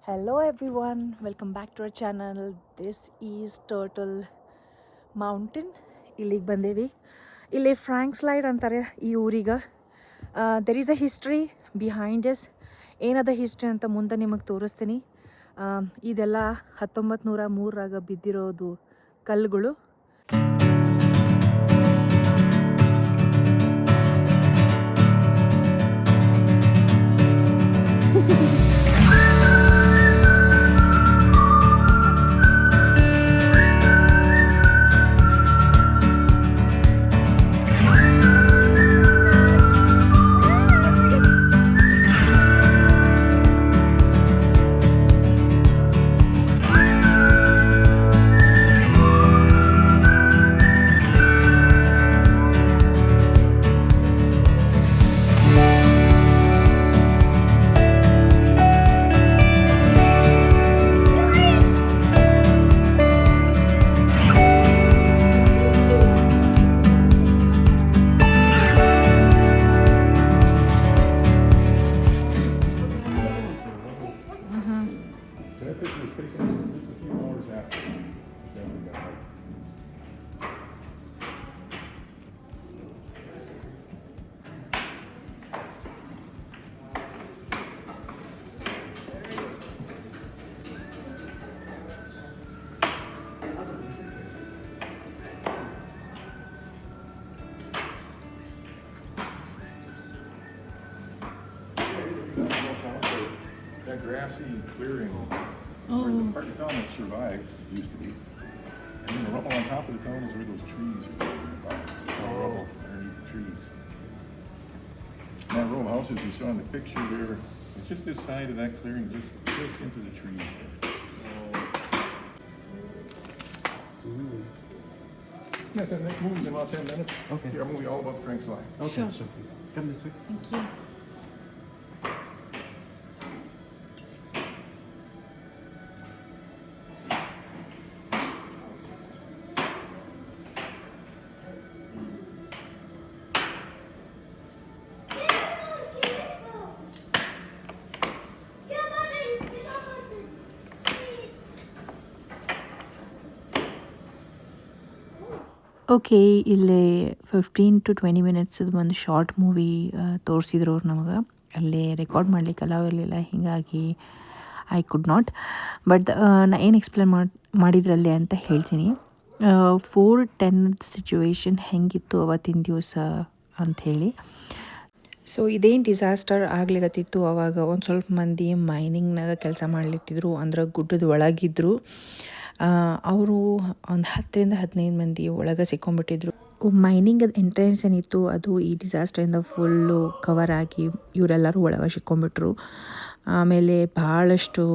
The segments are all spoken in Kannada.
Hello everyone, welcome back to our channel. This is Turtle Mountain. ಇಲ್ಲಿಗೆ ಬಂದೇವಿ. ಇಲ್ಲಿ ಫ್ರ್ಯಾಂಕ್ ಸ್ಲೈಡ್ ಅಂತಾರೆ ಈ ಊರಿಗೆ. There is a history behind this. ಏನದ ಹಿಸ್ಟ್ರಿ ಅಂತ ಮುಂದೆ ನಿಮಗೆ ತೋರಿಸ್ತೀನಿ. ಇದೆಲ್ಲ 1903 ಬಿದ್ದಿರೋದು ಕಲ್ಲುಗಳು. That grassy clearing where the part of the town that survived used to be. And then the rubble on top of the town is where those trees are talking about. It's all rubble underneath the trees. And that row of houses you saw in the picture there, it's just this side of that clearing, just into the trees. Yes, and next movie's in about 10 minutes. Okay. Our movie all about Frank Sly. Okay, sure. Come this way. Thank you. Okay, ಇಲ್ಲಿ 15 to 20 minutes ಒಂದು ಶಾರ್ಟ್ ಮೂವಿ ತೋರಿಸಿದ್ರು ಅವ್ರು ನಮಗೆ. ಅಲ್ಲೇ ರೆಕಾರ್ಡ್ ಮಾಡಲಿಕ್ಕೆ ಅಲಾವ್ ಇರಲಿಲ್ಲ, ಹೀಗಾಗಿ ಐ ಕುಡ್ ನಾಟ್. ಬಟ್ ನಾ ಏನು ಎಕ್ಸ್ಪ್ಲೇನ್ ಮಾಡಿದ್ರಲ್ಲಿ ಅಂತ ಹೇಳ್ತೀನಿ. 410 ಸಿಚುವೇಶನ್ ಹೆಂಗಿತ್ತು ಅವತ್ತಿನ ದಿವಸ ಅಂಥೇಳಿ. ಸೊ ಇದೇನು ಡಿಸಾಸ್ಟರ್ ಆಗ್ಲಿಕತ್ತಿತ್ತು ಅವಾಗ ಒಂದು ಸ್ವಲ್ಪ ಮಂದಿ ಮೈನಿಂಗ್ನಾಗ ಕೆಲಸ ಮಾಡ್ಲಿತ್ತಿದ್ರು, ಅಂದ್ರೆ ಗುಡ್ಡದ ಒಳಗಿದ್ರು. ಅವರು ಒಂದು 10-15 ಮಂದಿ ಒಳಗೆ ಸಿಕ್ಕೊಂಡ್ಬಿಟ್ಟಿದ್ರು. ಮೈನಿಂಗ್ ಎಂಟ್ರೆನ್ಸ್ ಏನಿತ್ತು ಅದು ಈ ಡಿಸಾಸ್ಟರಿಂದ ಫುಲ್ಲು ಕವರ್ ಆಗಿ ಇವರೆಲ್ಲರೂ ಒಳಗೆ ಸಿಕ್ಕೊಂಡ್ಬಿಟ್ರು. ಆಮೇಲೆ ಭಾಳಷ್ಟು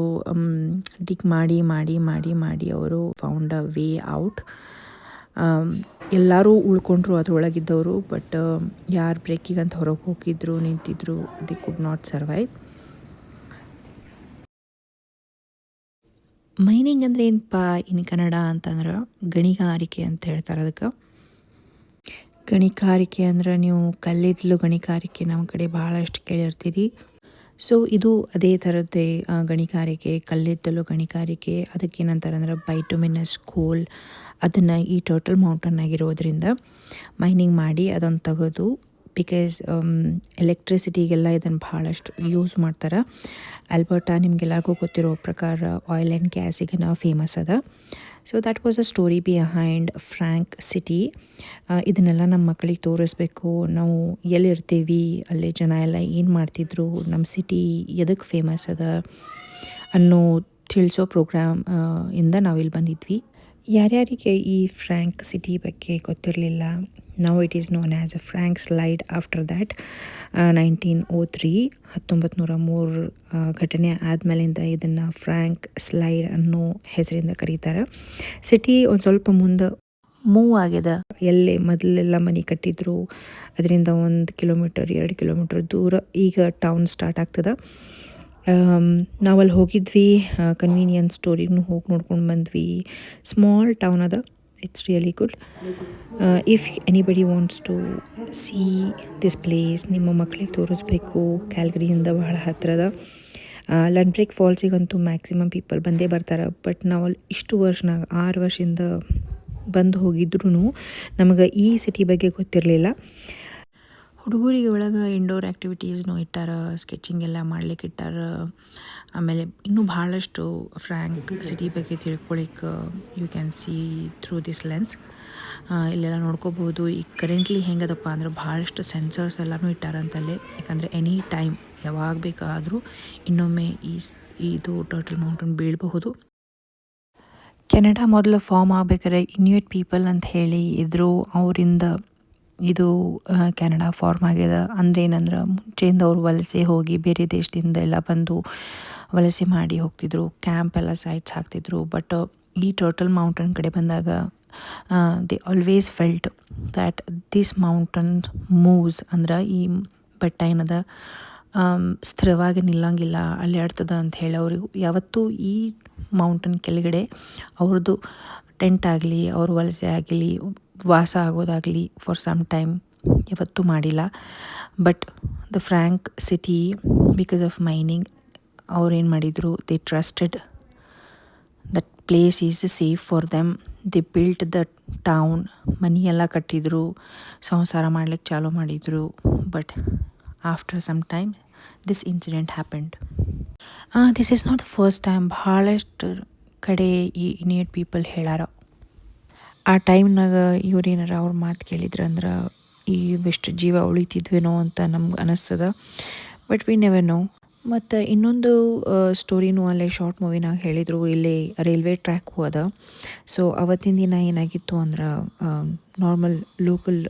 ಡಿಗ್ ಮಾಡಿ ಮಾಡಿ ಮಾಡಿ ಮಾಡಿ ಅವರು ಫೌಂಡ್ ಅ ವೇ ಔಟ್. ಎಲ್ಲರೂ ಉಳ್ಕೊಂಡ್ರು ಅದರೊಳಗಿದ್ದವರು. ಬಟ್ ಯಾರು ಬ್ರೇಕಿಗಂತ ಹೊರಗೆ ಹೋಗಿದ್ರು ನಿಂತಿದ್ರು, the could not survive. Mining ಅಂದರೆ ಏನಪ್ಪ ಇನ್ ಕನ್ನಡ ಅಂತಂದ್ರೆ ಗಣಿಗಾರಿಕೆ ಅಂತ ಹೇಳ್ತಾರೆ ಅದಕ್ಕೆ. ಗಣಿಗಾರಿಕೆ ಅಂದ್ರೆ ನೀವು ಕಲ್ಲಿದ್ದಲು ಗಣಿಗಾರಿಕೆ ನಮ್ಮ ಕಡೆ ಭಾಳಷ್ಟು ಕೇಳಿರ್ತೀರಿ. ಸೊ ಇದು ಅದೇ ಥರದ್ದೇ ಗಣಿಗಾರಿಕೆ, ಕಲ್ಲಿದ್ದಲು ಗಣಿಗಾರಿಕೆ. ಅದಕ್ಕೇನಂತಾರೆ ಅಂದ್ರೆ ಬೈಟುಮಿನಸ್ ಕೋಲ್. ಅದನ್ನು ಈ ಟರ್ಟಲ್ ಮೌಂಟನ್ ಆಗಿರೋದ್ರಿಂದ ಮೈನಿಂಗ್ ಮಾಡಿ ಅದನ್ನು ತೆಗೆದು, ಬಿಕಾಸ್ ಎಲೆಕ್ಟ್ರಿಸಿಟಿಗೆಲ್ಲ ಇದನ್ನು ಭಾಳಷ್ಟು ಯೂಸ್ ಮಾಡ್ತಾರೆ. ಆಲ್ಬರ್ಟಾ ನಿಮಗೆಲ್ಲರಿಗೂ ಗೊತ್ತಿರೋ ಪ್ರಕಾರ ಆಯಿಲ್ ಆ್ಯಂಡ್ ಗ್ಯಾಸಿಗೆ ಫೇಮಸ್ ಅದ. So that was a story behind frank city. ಇದನ್ನೆಲ್ಲ ನಮ್ಮ ಮಕ್ಕಳಿಗೆ ತೋರಿಸ್ಬೇಕು. ನಾವು ಎಲ್ಲಿರ್ತೀವಿ, ಅಲ್ಲಿ ಜನ ಎಲ್ಲ ಏನು ಮಾಡ್ತಿದ್ರು, ನಮ್ಮ ಸಿಟಿ ಎದಕ್ಕೆ ಫೇಮಸ್ ಅದ ಅನ್ನೋ ತಿಳಿಸೋ ಪ್ರೋಗ್ರಾಮ್ ಇಂದ ನಾವಿಲ್ಲಿ ಬಂದಿದ್ವಿ. ಯಾರ್ಯಾರಿಗೆ ಈ ಫ್ರ್ಯಾಂಕ್ ಸಿಟಿ ಬಗ್ಗೆ ಗೊತ್ತಿರಲಿಲ್ಲ, now it is known as a frank slide after that. 1903 ಘಟನೆ ಆದಮೇಲಿಂದ ಇದನ್ನು ಫ್ರ್ಯಾಂಕ್ ಸ್ಲೈಡ್ ಅನ್ನೋ ಹೆಸರಿಂದ ಕರೀತಾರೆ. ಸಿಟಿ ಒಂದು ಸ್ವಲ್ಪ ಮುಂದೆ ಮೂವ್ ಆಗಿದೆ. ಎಲ್ಲೇ ಮೊದಲೆಲ್ಲ ಮನೆ ಕಟ್ಟಿದ್ರು ಅದರಿಂದ 1 ಕಿಲೋಮೀಟರ್ 2 ಕಿಲೋಮೀಟರ್ ದೂರ ಈಗ ಟೌನ್ ಸ್ಟಾರ್ಟ್ ಆಗ್ತದೆ. ನಾವಲ್ಲಿ ಹೋಗಿದ್ವಿ, ಕನ್ವೀನಿಯನ್ಸ್ ಸ್ಟೋರಿಗೂ ಹೋಗಿ ನೋಡ್ಕೊಂಡು ಬಂದ್ವಿ. ಸ್ಮಾಲ್ ಟೌನ್ ಅದ, it's really good. If anybody wants to see this place, ನಿಮ್ಮ ಮಕ್ಕಳಿಗೆ ತೋರಿಸ್ಬೇಕು, ಕ್ಯಾಲ್ಗರಿಯಿಂದ ಬಹಳ ಹತ್ತಿರದ. ಲನ್ಬ್ರೇಕ್ ಫಾಲ್ಸಿಗಂತೂ ಮ್ಯಾಕ್ಸಿಮಮ್ ಪೀಪಲ್ ಬಂದೇ ಬರ್ತಾರೆ. ಬಟ್ ನಾವು ಅಲ್ಲಿ ಇಷ್ಟು ವರ್ಷನಾಗ 6 ವರ್ಷದಿಂದ ಬಂದು ಹೋಗಿದ್ರೂ ನಮಗೆ ಈ ಸಿಟಿ ಬಗ್ಗೆ ಗೊತ್ತಿರಲಿಲ್ಲ. ಹುಡುಗರಿಗೆ ಒಳಗೆ ಇಂಡೋರ್ ಆ್ಯಕ್ಟಿವಿಟೀಸ್ನೂ ಇಟ್ಟಾರ, ಸ್ಕೆಚಿಂಗ್ ಎಲ್ಲ ಮಾಡ್ಲಿಕ್ಕೆ ಇಟ್ಟಾರ. ಆಮೇಲೆ ಇನ್ನೂ ಭಾಳಷ್ಟು ಫ್ರ್ಯಾಂಕ್ ಸಿಟಿ ಬಗ್ಗೆ ತಿಳ್ಕೊಳಿಕ್ಕೆ you can see through this lens. ಇಲ್ಲೆಲ್ಲ ನೋಡ್ಕೋಬೋದು. ಈಗ ಕರೆಂಟ್ಲಿ ಹೆಂಗದಪ್ಪ ಅಂದ್ರೆ ಭಾಳಷ್ಟು ಸೆನ್ಸರ್ಸ್ ಎಲ್ಲನೂ ಇಟ್ಟಾರಂತಲ್ಲೇ. ಯಾಕಂದರೆ ಎನಿ ಟೈಮ್ ಯಾವಾಗ ಬೇಕಾದರೂ ಇನ್ನೊಮ್ಮೆ ಇದು ಟರ್ಟಲ್ ಮೌಂಟನ್ ಬೀಳಬಹುದು. ಕೆನಡಾ ಮೊದಲು ಫಾರ್ಮ್ ಆಗಬೇಕಾದ್ರೆ ಇನ್ಯೂಟ್ ಪೀಪಲ್ ಅಂತ ಹೇಳಿ ಇದ್ದರು. ಅವರಿಂದ ಇದು ಕೆನಡಾ ಫಾರ್ಮ್ ಆಗ್ಯದ. ಅಂದ್ರೆ ಏನಂದ್ರೆ ಮುಂಚೆಯಿಂದ ಅವರು ವಲಸೆ ಹೋಗಿ ಬೇರೆ ದೇಶದಿಂದ ಎಲ್ಲ ಬಂದು ವಲಸೆ ಮಾಡಿ ಹೋಗ್ತಿದ್ರು, ಕ್ಯಾಂಪ್ ಎಲ್ಲ ಸೈಟ್ಸ್ ಹಾಕ್ತಿದ್ರು. ಬಟ್ ಈ ಟರ್ಟಲ್ ಮೌಂಟನ್ ಕಡೆ ಬಂದಾಗ they always felt that this mountain moves. ಅಂದ್ರೆ ಈ ಬೆಟ್ಟ ಏನದ ಸ್ಥಿರವಾಗಿ ನಿಲ್ಲಂಗಿಲ್ಲ, ಅಲ್ಲಿ ಆಡ್ತದ ಅಂತ ಹೇಳಿ ಅವ್ರಿಗೆ ಯಾವತ್ತೂ ಈ ಮೌಂಟನ್ ಕೆಳಗಡೆ ಅವ್ರದ್ದು ಟೆಂಟ್ ಆಗಲಿ, ಅವ್ರ ವಲಸೆ ಆಗಲಿ, ವಾಸ ಆಗೋದಾಗಲಿ ಫಾರ್ ಸಮ್ ಟೈಮ್ ಯಾವತ್ತೂ ಮಾಡಿಲ್ಲ. But the Frank city because of mining ಅವ್ರೇನು ಮಾಡಿದರು, they trusted that place is safe for them. They built the town, money ಎಲ್ಲ ಕಟ್ಟಿದ್ರು, ಸಂಸಾರ ಮಾಡ್ಲಿಕ್ಕೆ ಚಾಲೂ ಮಾಡಿದರು. But after some time this incident happened. This is not the first time. ಭಾಳಷ್ಟು ಕಡೆ ಈ ಇನ್ಯೂಟ್ ಪೀಪಲ್ ಹೇಳಾರ. ಆ ಟೈಮ್ನಾಗ ಇವ್ರೇನಾರ ಅವ್ರ ಮಾತು ಕೇಳಿದ್ರಂದ್ರೆ ಇವೆಷ್ಟು ಜೀವ ಉಳಿತಿದ್ವೇನೋ ಅಂತ ನಮ್ಗೆ ಅನ್ನಿಸ್ತದ. But we never know. ಮತ್ತು ಇನ್ನೊಂದು ಸ್ಟೋರಿನೂ ಅಲ್ಲೇ ಶಾರ್ಟ್ ಮೂವಿನಾಗ ಹೇಳಿದರು. ಇಲ್ಲಿ ರೈಲ್ವೆ ಟ್ರ್ಯಾಕ್ ಹೋದ. ಸೊ ಅವತ್ತಿನ ದಿನ ಏನಾಗಿತ್ತು ಅಂದ್ರೆ ನಾರ್ಮಲ್ ಲೋಕಲ್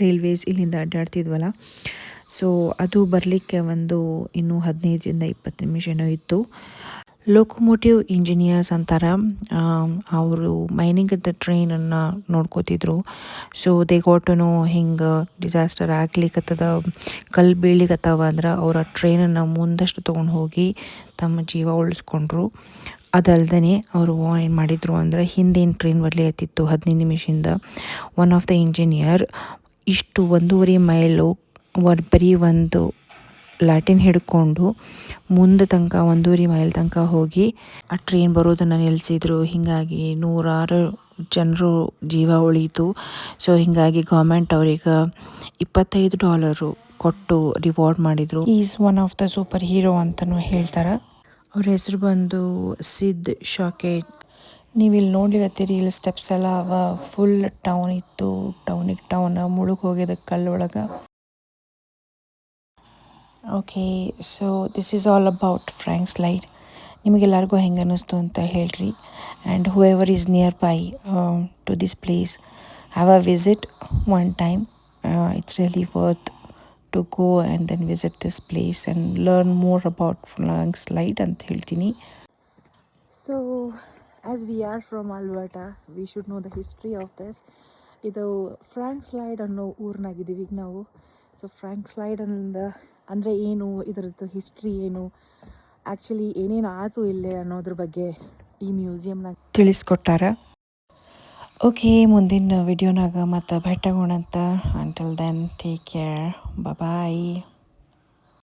ರೈಲ್ವೇಸ್ ಇಲ್ಲಿಂದ ಅಡ್ಡಾಡ್ತಿದ್ವಲ್ಲ, ಸೊ ಅದು ಬರಲಿಕ್ಕೆ ಇನ್ನೂ 15ರಿಂದ 20 ನಿಮಿಷನೋ ಇತ್ತು. ಲೋಕೋಮೋಟಿವ್ ಇಂಜಿನಿಯರ್ಸ್ ಅಂತಾರೆ, ಅವರು ಮೈನಿಂಗದ ಟ್ರೈನನ್ನು ನೋಡ್ಕೋತಿದ್ರು. ಸೊ ದೇ ಗಾಟನು ಹಿಂಗೆ ಡಿಸಾಸ್ಟರ್ ಆಗ್ಲಿಕ್ಕತ್ತದ, ಕಲ್ಲು ಬೀಳಿಕತ್ತವ ಅಂದ್ರೆ ಅವರ ಟ್ರೈನನ್ನು ಮುಂದಷ್ಟು ತೊಗೊಂಡು ಹೋಗಿ ತಮ್ಮ ಜೀವ ಉಳಿಸ್ಕೊಂಡ್ರು. ಅದಲ್ದೇ ಅವರು ಏನು ಮಾಡಿದರು ಅಂದರೆ ಹಿಂದೇನು ಟ್ರೈನ್ ಬರಲಿಕತ್ತಿತ್ತು 15 ನಿಮಿಷದಿಂದ, ಒನ್ ಆಫ್ ದ ಇಂಜಿನಿಯರ್ ಇಷ್ಟು 1.5 ಮೈಲು ಬರೀ ಒಂದು ಲ್ಯಾಟಿನ್ ಹಿಡ್ಕೊಂಡು ಮುಂದೆ ತನಕ 1.5 ಮೈಲ್ ತನಕ ಹೋಗಿ ಆ ಟ್ರೈನ್ ಬರೋದನ್ನು ನಿಲ್ಲಿಸಿದ್ರು. ಹೀಗಾಗಿ 100 ಜನರು ಜೀವ ಉಳೀತು. ಸೊ ಹೀಗಾಗಿ ಗೌರ್ಮೆಂಟ್ ಅವ್ರಿಗೆ $25 ಕೊಟ್ಟು ರಿವಾರ್ಡ್ ಮಾಡಿದರು. Is one of the super hero ಅಂತಲೂ ಹೇಳ್ತಾರೆ. ಅವ್ರ ಹೆಸರು ಸಿದ್ ಶಾಕೆಟ್. ನೀವು ಇಲ್ಲಿ ನೋಡ್ಲಿಕತ್ತೀರಿ, ಇಲ್ಲಿ ಸ್ಟೆಪ್ಸ್ ಎಲ್ಲ ಅವ. ಫುಲ್ ಟೌನ್ ಇತ್ತು, ಟೌನ್ ಮುಳುಗಿ ಹೋಗ್ಯದ ಕಲ್ಲೊಳಗೆ. Okay, so this is all about Frank Slide. ನಿಮಗೆಲ್ಲರಿಗೂ ಹೆಂಗೆ ಅನ್ನಿಸ್ತು ಅಂತ ಹೇಳ್ರಿ. And whoever is near by to this place, have a visit one time. It's really worth to go and then visit this place and learn more about Frank Slide ಅಂತ ಹೇಳ್ತೀನಿ. So as we are from Alberta, we should know the history of this. ಇದು ಫ್ರ್ಯಾಂಕ್ ಸ್ಲೈಡ್ ಅನ್ನೋ ಊರಿನಾಗಿದ್ದೀವಿ ಈಗ ನಾವು. ಸೊ ಫ್ರ್ಯಾಂಕ್ ಸ್ಲೈಡ್ ಅಂದರೆ ಏನು, ಇದರದ್ದು ಹಿಸ್ಟ್ರಿ ಏನು, ಆ್ಯಕ್ಚುಲಿ ಏನೇನು ಆಯಿತು ಇಲ್ಲೇ ಅನ್ನೋದ್ರ ಬಗ್ಗೆ ಈ ಮ್ಯೂಸಿಯಮ್ನಾಗ ತಿಳಿಸ್ಕೊಟ್ಟಾರ. ಓಕೆ, ಮುಂದಿನ ವಿಡಿಯೋನಾಗ ಮತ್ತೆ ಭೇಟಿಯಾಗೋಣಂತ. ಅಂಟಿಲ್ ದೆನ್ ಟೇಕ್ ಕೇರ್, ಬಾಯ್.